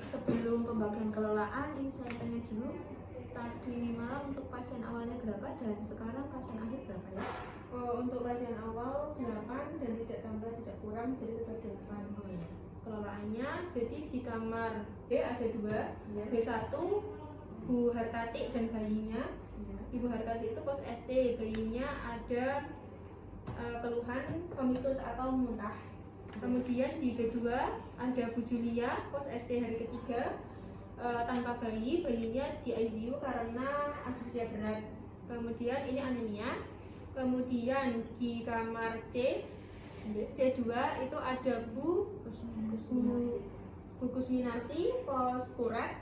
sebelum pembagian kelolaan ini saya tanya dulu, tadi malam untuk pasien awalnya berapa dan sekarang pasien akhir berapa ya? Untuk pasien awal 8 dan tidak tambah tidak kurang, jadi tetap 8. Oh ya. Kelolaannya jadi di kamar B ada 2, ya. B1 Bu Hartati dan bayinya. Ya. Ibu Hartati itu pos ST, bayinya ada keluhan komitus atau muntah. Kemudian di B2 ada Bu Julia, pos ST hari ketiga, tanpa bayi, bayinya di ICU karena asfiksia berat. Kemudian ini anemia. Kemudian di kamar C2 itu ada Bu Kusminarti, pos kuret.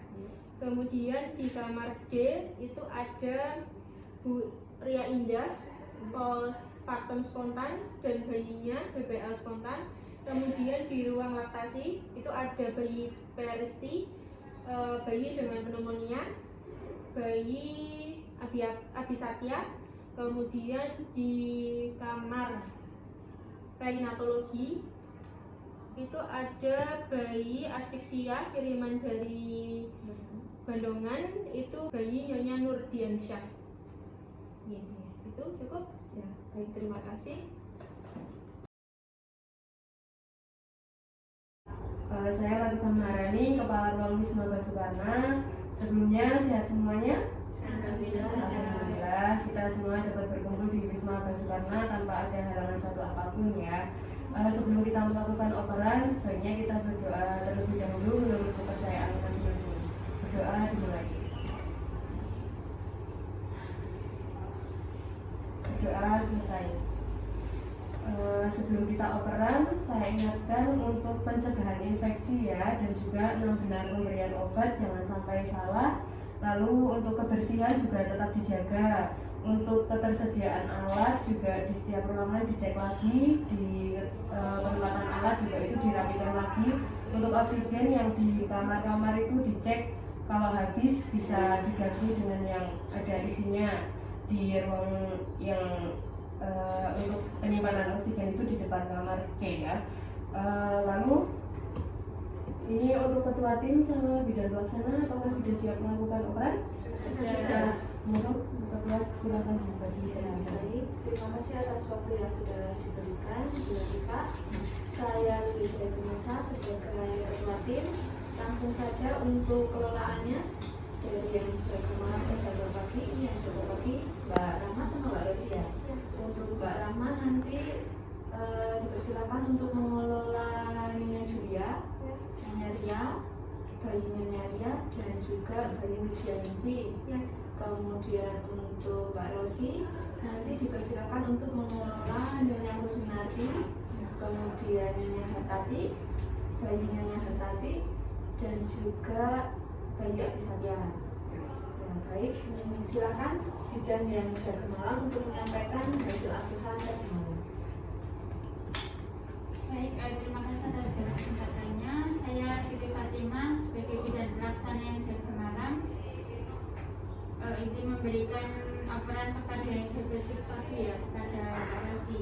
Kemudian di kamar D itu ada Bu Ria Indah, pos partum spontan dan bayinya BPL spontan. Kemudian di ruang laktasi itu ada bayi Peristi, bayi dengan pneumonia, bayi Abi Satya. Kemudian di kamar perinatologi itu ada bayi asfiksia kiriman dari Bandungan, itu bayi Nyonya Nurdiansyah. Itu cukup ya. Baik, terima kasih. Saya Latifah Maharani, Kepala Ruang Wisma Basukarna. Sebelumnya sehat semuanya? Alhamdulillah, kita semua dapat berkumpul di Wisma Basukarna tanpa ada halangan suatu apapun ya. Sebelum kita melakukan operan, sebaiknya kita berdoa terlebih dahulu menurut kepercayaan masing-masing. Berdoa dimulai. Berdoa selesai. Sebelum kita operan, saya ingatkan untuk pencegahan infeksi ya, dan juga benar pemberian obat, jangan sampai salah. Lalu untuk kebersihan juga tetap dijaga. Untuk ketersediaan alat juga di setiap ruangan dicek lagi, di penempatan alat juga itu dirapikan lagi. Untuk oksigen yang di kamar-kamar itu dicek, kalau habis bisa diganti dengan yang ada isinya. Di ruang yang untuk penyimpanan oksigen itu di depan kamar C ya. Lalu ini untuk ketua tim sama bidan pelaksana, apakah sudah siap melakukan operan? Sudah. Untuk ketua silakan berbagi. Baik, terima kasih atas waktu yang sudah diberikan Bu Latifah. Saya Lidya Tunisa sebagai ketua tim. Langsung saja untuk kelolaannya dari yang jaga malam ke jaga pagi, ini yang jaga pagi Mbak Rahma sama Mbak Rosia. Untuk Mbak Rahma nanti dipersilakan untuk mengelola Nyonya Julia, Nyonya Ria, bayi Nyonya Ria, dan juga bayi Nusiansi. Kemudian untuk Mbak Rosi nanti dipersilakan untuk mengelola Nyonya Kusminati, kemudian Nyonya Hartati, bayi Nyonya Hartati, dan juga bayi Abi Satya. Ya, baik, silakan bidan yang jaga malam untuk menyampaikan hasil asuhan tadi malam. Baik, terima kasih atas segala kesempatannya. Saya Siti Fatimah sebagai bidan pelaksana yang jaga malam. Izin memberikan operan kepada yang jaga shift pagi ya, kepada Mbak Rosi.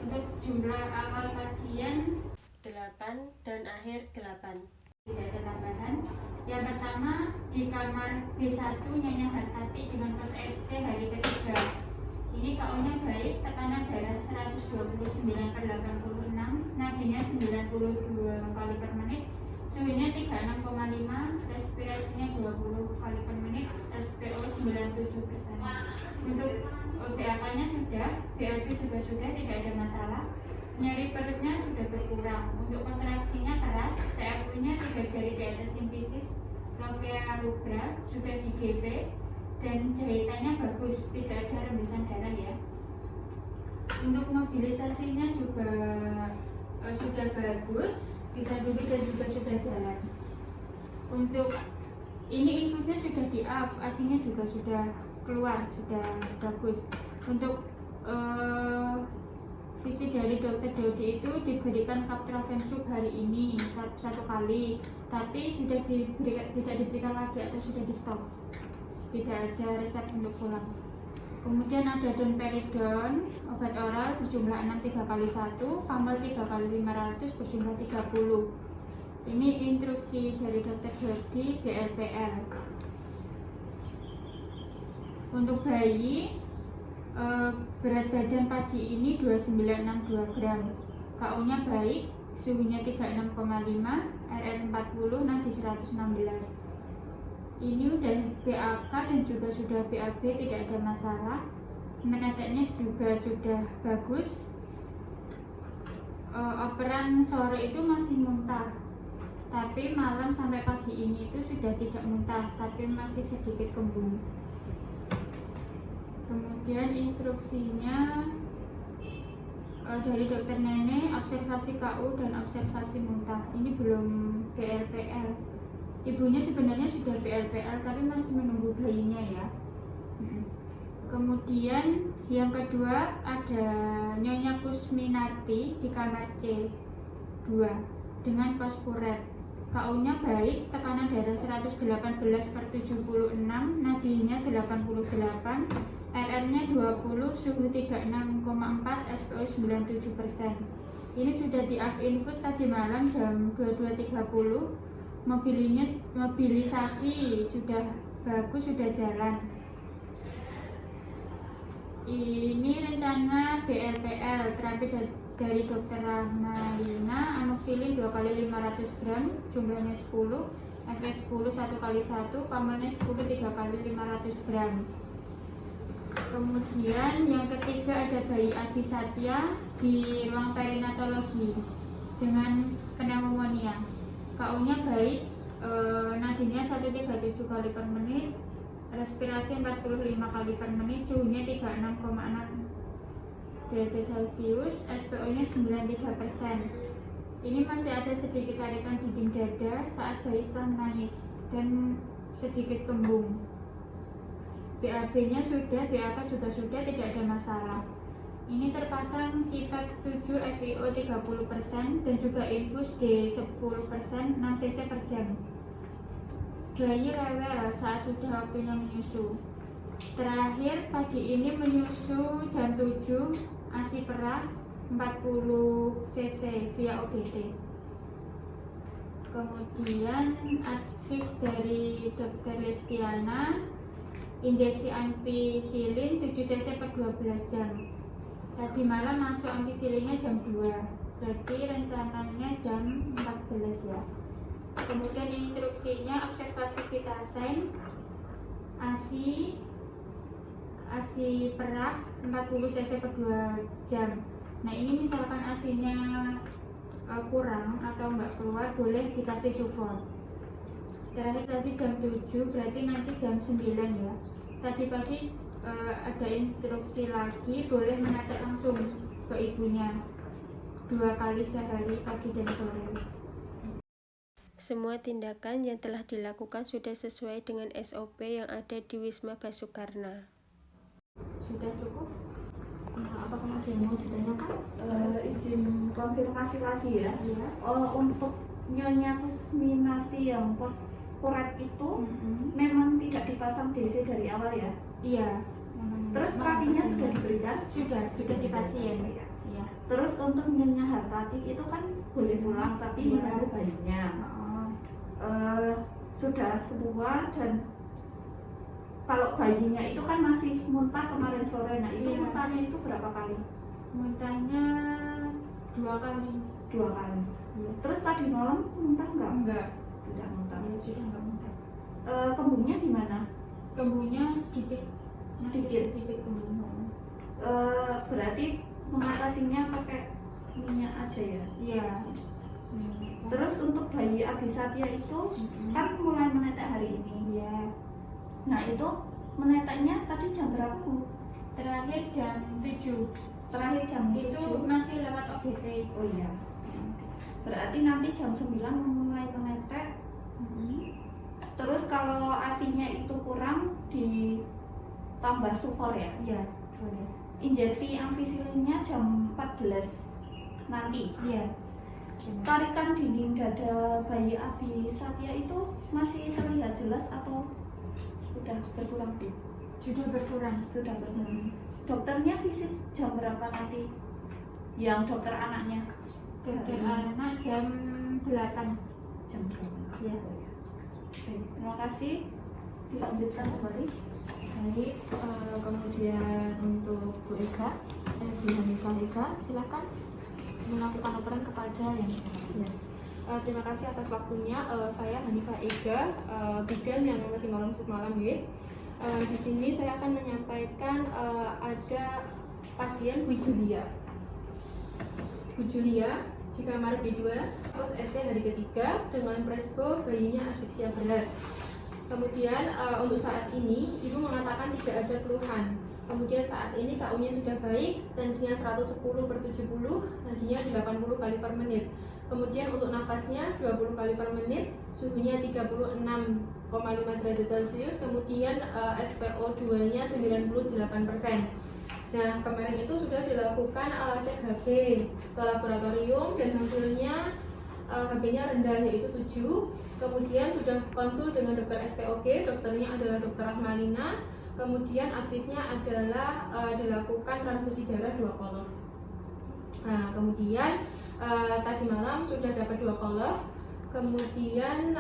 Untuk jumlah awal pasien 8 dan akhir 8. Tidak ada tambahan. Yang pertama di kamar B1 Nyonya Hartati dengan pos ST hari ketiga. Ini KO-nya baik, tekanan darah 129/86, nadinya 92 kali per menit, suhunya 36,5, respirasinya 20 kali per menit, SPO 97%. Untuk BAK-nya sudah, BAB juga sudah, tidak ada masalah. Nyeri perutnya sudah berkurang. Untuk kontraksinya keras, TFU-nya 3 jari di atas simpisis, lokia rubra sudah di GB, dan jahitannya bagus, tidak ada rembesan darah ya. Untuk mobilisasinya juga sudah bagus, bisa duduk dan juga sudah jalan. Untuk ini infusnya sudah di up, asinya juga sudah keluar, sudah bagus. Untuk visi dari dokter Dodi itu diberikan Captravensub hari ini 1 kali, tapi sudah tidak diberikan lagi atau sudah di stop. Tidak ada resep untuk pulang. Kemudian ada domperidon, obat oral berjumlah 6 3 kali 1, pamel 3 kali 500 berjumlah 30. Ini instruksi dari dokter Dodi BLPL. Untuk bayi berat badan pagi ini 2962 gram, KU-nya baik, suhunya 36,5, RR 40, nadi 116. Ini udah BAK dan juga sudah BAB, tidak ada masalah. Meneteknya juga sudah bagus. Operan sore itu masih muntah, tapi malam sampai pagi ini itu sudah tidak muntah, tapi masih sedikit kembung. Kemudian instruksinya dari dokter Nenek, observasi KU dan observasi muntah. Ini belum BLPL. Ibunya sebenarnya sudah BLPL, tapi masih menunggu bayinya ya. Kemudian yang kedua ada Nyonya Kusminati di kamar C2 dengan poskuret. KU-nya baik, tekanan darah 118/76, nadinya 88, RR-nya 20, suhu 36,4, SPO 97%. Ini sudah di-infus tadi malam jam 22.30. Mobilisasi sudah bagus, sudah jalan. Ini rencana BLPL, terapi dari dokter Rahmalina, amoxicillin 2 kali 500 gram, jumlahnya 10, FS 10 1 kali 1, pamelnya 10 3 kali 500 gram. Kemudian yang ketiga ada bayi Adi Satya di ruang perinatologi dengan pneumonia. KU-nya baik, nadinya 137 kali per menit, respirasi 45 kali per menit, suhunya 36,6 derajat Celcius, SPO-nya 93%. Ini masih ada sedikit tarikan dinding dada saat bayi setelah menangis dan sedikit kembung. BAB-nya sudah, BAK juga sudah, tidak ada masalah. Ini terpasang kipet 7 FiO 30% dan juga infus D 10%, 6 cc per jam. Bayi rewel saat sudah waktunya menyusu. Terakhir pagi ini menyusu jam 7, ASI perah 40 cc via OGT. Kemudian advis dari Dr. Lestiana, injeksi ampicillin 7 cc per 12 jam. Tadi malam masuk ampicillinnya jam 2, berarti rencananya jam 14 ya. Kemudian instruksinya observasi vital sign, ASI perah 40 cc per 2 jam. Nah ini misalkan ASI-nya kurang atau nggak keluar, boleh dikasih support. Terakhir tadi jam 7, berarti nanti jam 9 ya. Tadi pagi ada instruksi lagi, boleh menetek langsung ke ibunya 2 kali sehari, pagi dan sore. Semua tindakan yang telah dilakukan sudah sesuai dengan SOP yang ada di Wisma Basukarna. Sudah cukup? Apakah ada yang mau ditanyakan? Izin konfirmasi lagi ya. Iya. Untuk Nyonya Kusminati yang poskuret itu memang tidak dipasang DC dari awal ya. Iya. Terus terapinya sudah diberikan? Sudah di pasien. Iya. Terus untuk Nyonya Hartati itu kan boleh pulang tapi Iya. menunggu bayinya. Sudah semua, dan kalau bayinya itu kan masih muntah kemarin sore. Nah itu Iya. muntahnya itu berapa kali? Muntahnya 2 kali. 2 kali. Iya. Terus tadi malam muntah enggak? Enggak. Tidak muntah. Iya, sudah enggak muntah. Kembungnya di mana? Kembungnya sedikit. Sedikit. Sedikit kembung. Berarti mengatasinya pakai minyak aja ya. Iya. Terus untuk bayi Abi Satya itu kan mulai menetek hari ini. Iya. Nah itu meneteknya tadi jam berapa Bu? Terakhir jam 7. Terakhir jam Itu 7. masih lewat OGT. Oh iya. Berarti nanti jam 9 mulai menetek. Terus kalau ASI-nya itu kurang ditambah sufor ya. Iya, boleh. Injeksi ampicillinnya jam 14 nanti. Iya. Tarikan dinding dada bayi Abi Satya itu masih terlihat jelas atau sudah berkurang Bu? Sudah berkurang. Sudah berkurang. Dokternya visit jam berapa nanti? Yang dokter anaknya? Dokter anak jam 8. jam 8. Ya. Terima kasih. Dilanjutkan kembali. Baik, kemudian untuk Bu Ega, Bu Hanifah Ega, silakan melakukan laporan kepada yang Ya. Terima kasih atas waktunya. Saya Hanifah Ega, bidan yang nomor 5 malam ya. Di sini saya akan menyampaikan ada pasien Bu Julia. Bu Julia di kamar B2, pos SC hari ketiga dengan presbo bayinya asfiksia berat. Kemudian untuk saat ini ibu mengatakan tidak ada keluhan. Kemudian saat ini KU-nya sudah baik, tensinya 110/70, nadinya 80 kali per menit. Kemudian untuk nafasnya 20 kali per menit, suhunya 36,5 derajat Celcius, kemudian SpO2-nya 98%. Nah, kemarin itu sudah dilakukan cek HB ke laboratorium dan hasilnya HB-nya rendah yaitu 7. Kemudian sudah konsul dengan dokter SPOG, dokternya adalah dokter Rahmalina. Kemudian advisnya adalah dilakukan transfusi darah 2 kolom. Nah, kemudian tadi malam sudah dapat 2 kolom. Kemudian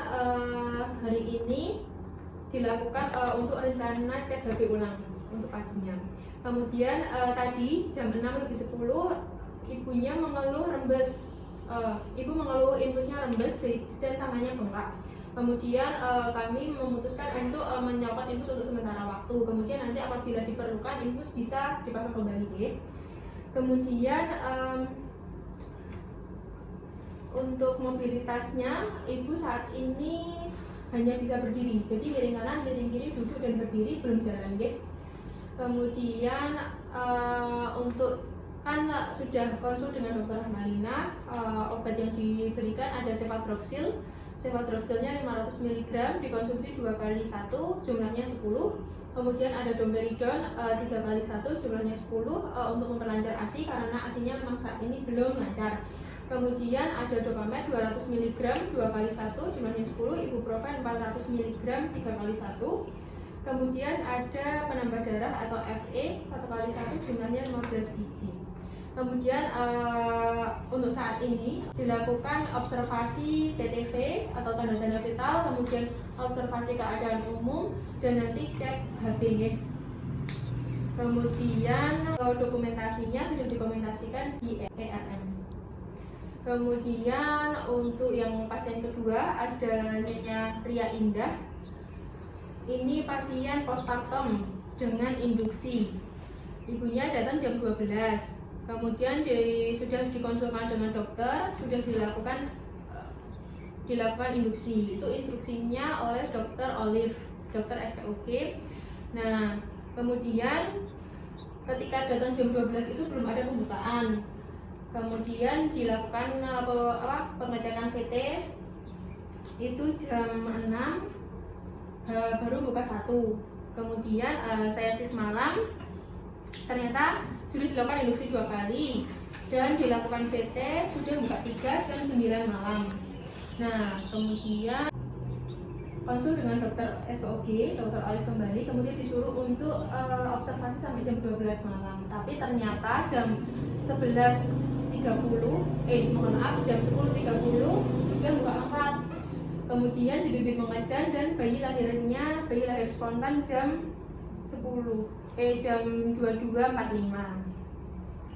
hari ini dilakukan untuk rencana cek HB ulang untuk paginya. Kemudian tadi jam 6:10 ibunya mengeluh rembes. Ibu mengeluh infusnya rembes dan tangannya bengkak. Kemudian kami memutuskan untuk menyopot infus untuk sementara waktu. Kemudian nanti apabila diperlukan infus bisa dipasang kembali. Ya. Kemudian untuk mobilitasnya ibu saat ini hanya bisa berdiri. Jadi miring kanan, miring kiri, duduk dan berdiri, belum jalan. Ya. Kemudian untuk kan sudah konsul dengan dokter Rahmalina, obat yang diberikan ada cefadroxil. Cefadroxilnya 500 mg dikonsumsi 2 kali 1 jumlahnya 10. Kemudian ada domperidon 3 kali 1 jumlahnya 10 untuk memperlancar ASI karena ASInya memang saat ini belum lancar. Kemudian ada Dopamed 200 mg 2 kali 1 jumlahnya 10, Ibuprofen 400 mg 3 kali 1. Kemudian ada penambah darah atau FE 1 kali 1 jumlahnya 15 biji. Kemudian untuk saat ini dilakukan observasi TTV atau tanda-tanda vital, kemudian observasi keadaan umum dan nanti cek HB. Kemudian dokumentasinya sudah dikomunikasikan di ERM. Kemudian untuk yang pasien kedua ada Nyonya Ria Indah. Ini pasien postpartum dengan induksi. Ibunya datang jam 12. Kemudian sudah dikonsulkan dengan dokter, sudah dilakukan induksi. Itu instruksinya oleh dokter Olive, dokter SPOG. Nah, kemudian ketika datang jam 12 itu belum ada pembukaan. Kemudian dilakukan pengecekan VT itu jam 6 baru buka 1. Kemudian saya shift malam, ternyata sudah dilakukan induksi 2 kali dan dilakukan VT sudah buka 3 jam 9 malam. Nah, kemudian konsul dengan dokter SPOG, dokter Olive kembali, kemudian disuruh untuk observasi sampai jam 12 malam. Tapi ternyata jam 11.30, jam 10.30 sudah buka 4. Kemudian dibimbing mengajar dan bayi lahir spontan jam 22.45.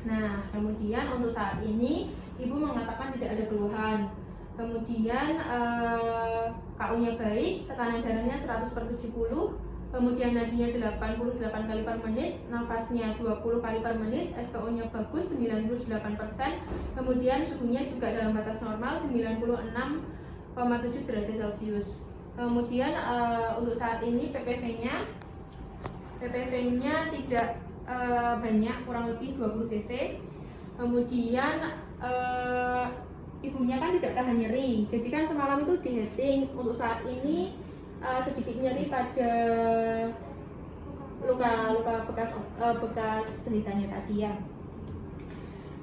Nah, kemudian untuk saat ini ibu mengatakan tidak ada keluhan. Kemudian KU-nya baik, tekanan darahnya 100/70, kemudian nadinya 88 kali per menit, nafasnya 20 kali per menit, SPO-nya bagus 98%, kemudian suhunya juga dalam batas normal 96,7 derajat Celcius. Kemudian untuk saat ini PPV-nya tidak banyak, kurang lebih 20 cc. Kemudian ibunya kan tidak tahan nyeri, jadi kan semalam itu di heading. Untuk saat ini sedikit nyeri pada luka bekas jahitannya tadi ya.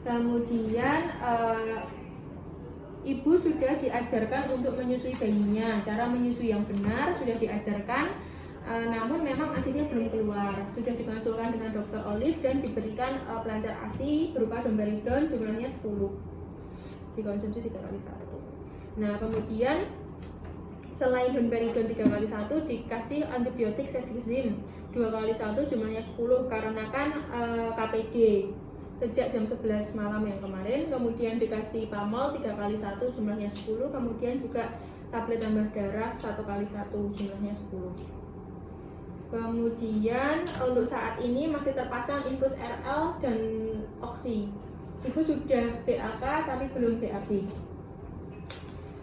Kemudian ibu sudah diajarkan untuk menyusui bayinya, cara menyusui yang benar sudah diajarkan. Namun memang ASI-nya belum keluar. Sudah dikonsulkan dengan dokter Olive dan diberikan pelancar ASI berupa domperidon jumlahnya 10. Dikonsumsi 3 kali 1. Nah, kemudian selain domperidon 3x1 dikasih antibiotik cefixime 2x1 jumlahnya 10 karena kan KPD sejak jam 11 malam yang kemarin. Kemudian dikasih pamol 3x1 jumlahnya 10, kemudian juga tablet tambah darah 1x1 jumlahnya 10. Kemudian untuk saat ini masih terpasang infus RL dan oksi. Ibu sudah BAK tapi belum BAB.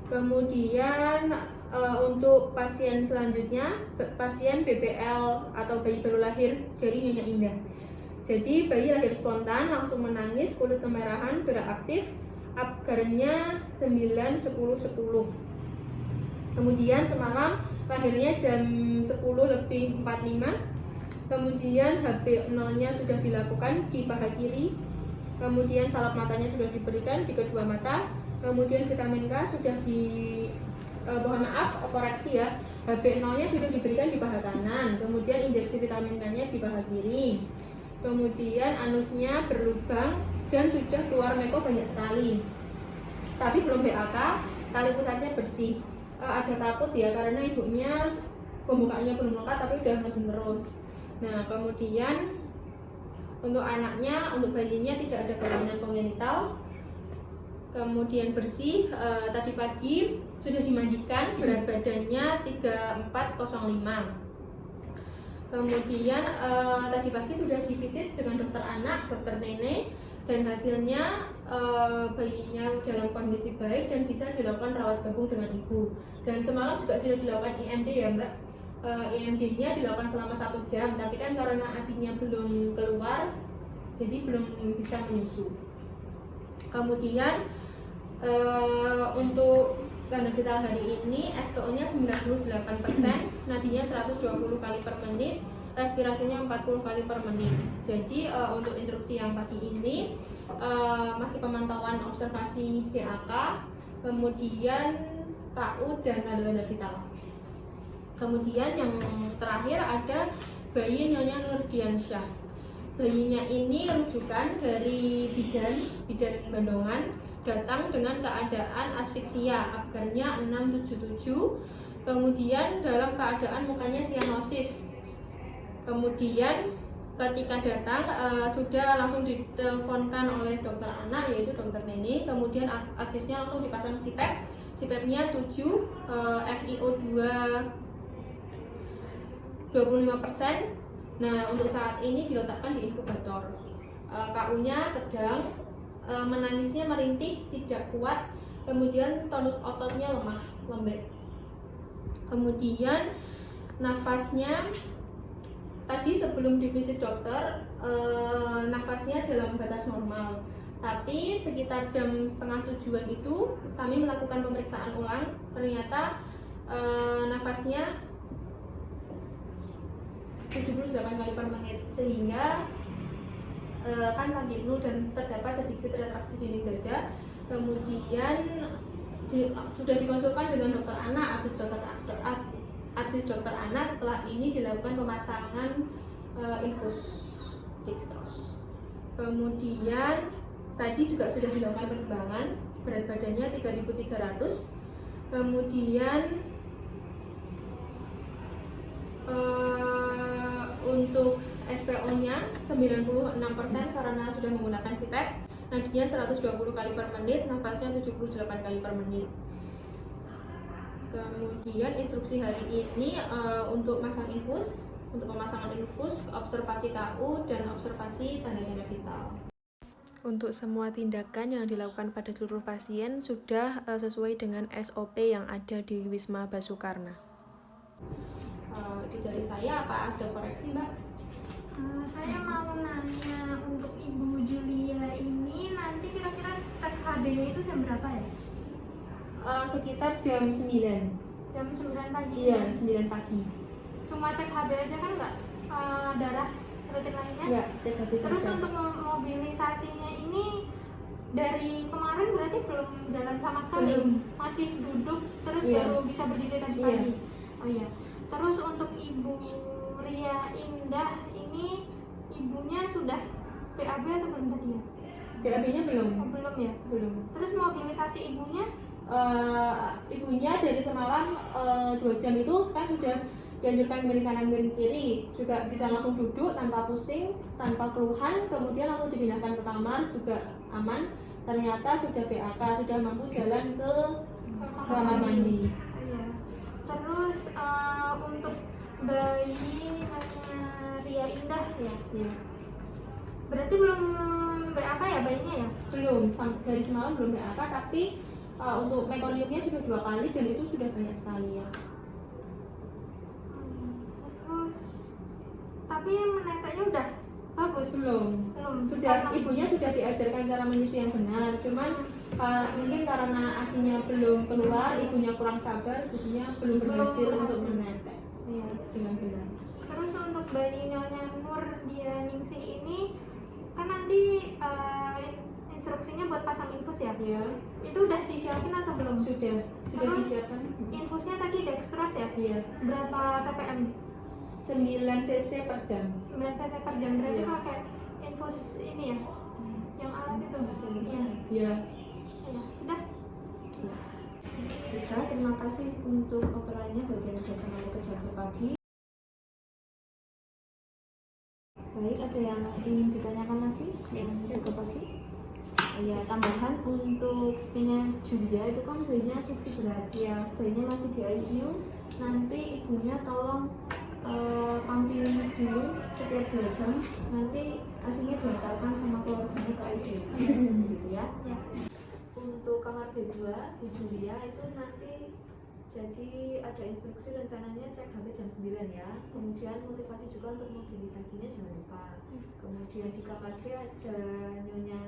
Kemudian untuk pasien selanjutnya, pasien BPL atau bayi baru lahir dari Nyonya Indah. Jadi bayi lahir spontan, langsung menangis, kulit kemerahan, gerak aktif, Apgarnya 9, 10, 10. Kemudian semalam lahirnya jam 10:45. Kemudian HB0-nya sudah dilakukan di paha kiri. Kemudian salep matanya sudah diberikan di kedua mata. Kemudian vitamin K sudah mohon maaf, koreksi ya. HB0-nya sudah diberikan di paha kanan. Kemudian injeksi vitamin K-nya di paha kiri. Kemudian anusnya berlubang dan sudah keluar meko banyak sekali. Tapi belum BAK, tali pusatnya bersih. Ada takut ya karena ibunya pembukaannya belum lengkap tapi udah ngeden terus. Nah, kemudian untuk anaknya, untuk bayinya tidak ada kelainan kongenital. Kemudian bersih, tadi pagi sudah dimandikan, berat badannya 3405. Kemudian tadi pagi sudah divisit dengan dokter anak, dokter nenek, dan hasilnya bayinya dalam kondisi baik dan bisa dilakukan rawat gabung dengan ibu. Dan semalam juga sudah dilakukan IMD ya Mbak. IMD-nya dilakukan selama 1 jam, tapi kan karena ASI-nya belum keluar, jadi belum bisa menyusu. Kemudian untuk tanda vital hari ini SPO-nya 98%, nadinya 120 kali per menit, respirasinya 40 kali per menit. Jadi untuk instruksi yang pagi ini masih pemantauan observasi BAK, kemudian KU dan tanda vital. Kemudian yang terakhir ada bayi Nyonya Nurdiansyah. Bayinya ini rujukan dari bidan Bandungan, datang dengan keadaan asfiksia, Apgarnya 677. Kemudian dalam keadaan mukanya sianosis. Kemudian ketika datang sudah langsung diteleponkan oleh dokter anak yaitu dokter Neni. Kemudian agisnya langsung dipasang CPAP. CPAP-nya 7, FiO2 25%. Nah, untuk saat ini diletakkan di inkubator. KU-nya sedang, menangisnya merintih, tidak kuat. Kemudian tonus ototnya lemah, lembek. Kemudian nafasnya tadi sebelum divisit dokter, nafasnya dalam batas normal. Tapi sekitar jam 6:30 itu kami melakukan pemeriksaan ulang. Ternyata nafasnya 78 kali per menit, sehingga kan tandibnu dan terdapat sedikit retraksi dinding dada. Kemudian sudah dikonsulkan dengan dokter anak, habis dokter anak setelah ini dilakukan pemasangan infus dextrose. Kemudian tadi juga sudah dilakukan penerbangan, berat badannya 3.300. Kemudian untuk SPO-nya 96% karena sudah menggunakan CPAP. Nadinya 120 kali per menit, nafasnya 78 kali per menit. Kemudian instruksi hari ini untuk masang infus, untuk pemasangan infus, observasi KU dan observasi tanda-tanda vital. Untuk semua tindakan yang dilakukan pada seluruh pasien sudah sesuai dengan SOP yang ada di Wisma Basukarna. Itu dari saya, apa ada koreksi Mbak? Saya mau nanya untuk Ibu Julia ini nanti kira-kira cek HB-nya itu jam berapa ya? Sekitar jam 9. Jam 9 pagi? Iya, 9 pagi. Cuma cek HB aja kan nggak darah rutin lainnya? Enggak, cek habis. Terus untuk mobilisasinya ini dari kemarin berarti belum jalan sama sekali? Belum. Masih duduk terus Iya. baru bisa berdiri tadi Iya. pagi? Oh iya. Terus untuk Ibu Ria Indah ini ibunya sudah PAB atau belum tadi ya? BAB-nya belum. Oh, belum ya? Belum. Terus mobilisasi ibunya? ibunya dari semalam 2 jam itu sekarang sudah dianjurkan miring kanan miring kiri, juga bisa langsung duduk tanpa pusing, tanpa keluhan, kemudian langsung dipindahkan ke kamar juga aman. Ternyata sudah BAK, sudah mampu jalan ke kamar mandi. Iya. Terus untuk bayi namanya Ria Indah ya. Ya. Berarti belum BAK ya bayinya ya? Belum, dari semalam belum BAK, tapi untuk mekoniumnya sudah 2 kali dan itu sudah banyak sekali ya. Terus tapi meneteknya udah bagus. Belum. Sudah, ibunya sudah diajarkan cara menyusui yang benar, cuman mungkin karena asinya belum keluar, ibunya kurang sabar, ibunya belum berhasil untuk menetek dengan benar. Terus untuk bayi Nyonya Nur Dianingsih ini kan nanti instruksinya buat pasang infus ya? Ya, Itu udah disiapin atau belum? sudah Terus disiapkan. infusnya tadi dextrose ya? Iya, Berapa ppm? 9 cc per jam. 9 cc per jam, berarti Iya. pakai infus ini ya? Yang alat itu? Iya. Iya. Iya, sudah. Sudah, terima kasih untuk operannya bagian jam 6 ke jam pagi. Baik, ada yang ingin ditanyakan lagi? Yang juga pagi? Ya, tambahan untuk ini Julia itu kan bayinya suksi berat ya, bayinya masih di ICU. Nanti ibunya tolong tampilin dulu setiap 2 jam. Nanti asinya diantarkan sama keluarganya ke ICU, gitu ya. Ya. Untuk kamar B2 Bu Julia itu nanti jadi ada instruksi rencananya cek HP jam 9 ya. Kemudian motivasi juga untuk mobilisasinya jangan lupa. Kemudian di kamar D ada Nyonya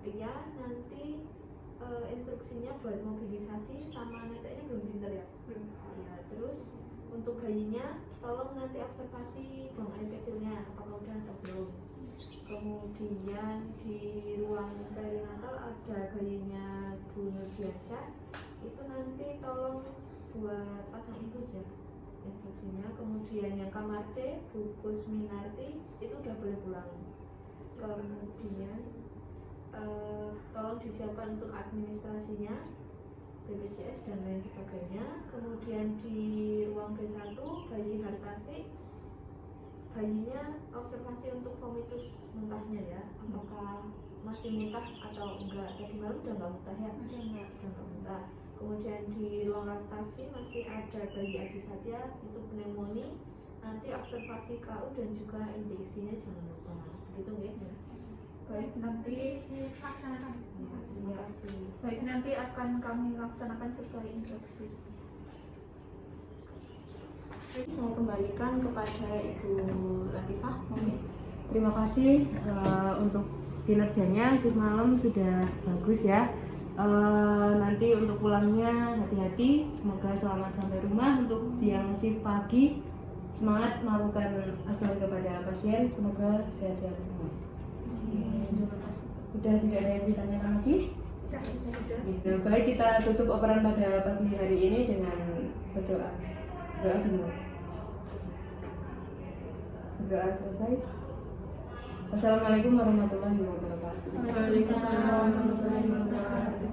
Ria, nanti instruksinya buat mobilisasi sama neteknya belum pinter ya? Belum. Ya, terus untuk bayinya tolong nanti observasi buang air kecilnya apakah udah atau belum. Kemudian di ruang perinatal ada bayinya Bu Nurdiansyah, itu nanti tolong buat pasang infus ya instruksinya. Kemudian yang kamar C Bu Kusminarti itu udah boleh pulang. Kemudian tolong disiapkan untuk administrasinya, BPJS dan lain sebagainya. Kemudian di ruang B1 bayi Hartati, bayinya observasi untuk vomitus muntahnya ya, apakah masih muntah atau enggak. Tadi malam udah nggak muntah ya? Udah nggak muntah. Kemudian di ruang laktasi masih ada bayi Adi Satya, itu pneumonia. Nanti observasi KU dan juga injeksinya jangan lupa. Begitu nggih ya? Baik, nanti dilaksanakan. Ya, terima kasih. Baik, nanti akan kami laksanakan sesuai instruksi. Saya kembalikan kepada Ibu Latifah. Terima kasih untuk kinerjanya semalam sudah bagus ya. Nanti untuk pulangnya hati-hati, semoga selamat sampai rumah. Untuk siang shift pagi semangat melakukan asuhan kepada pasien, semoga sehat-sehat semua. Sudah tidak ada yang ditanyakan lagi? Gitu. Baik, kita tutup operan pada pagi hari ini dengan berdoa. Berdoa dulu. Berdoa selesai. Wassalamualaikum warahmatullahi wabarakatuh. Waalaikumsalam warahmatullahi wabarakatuh.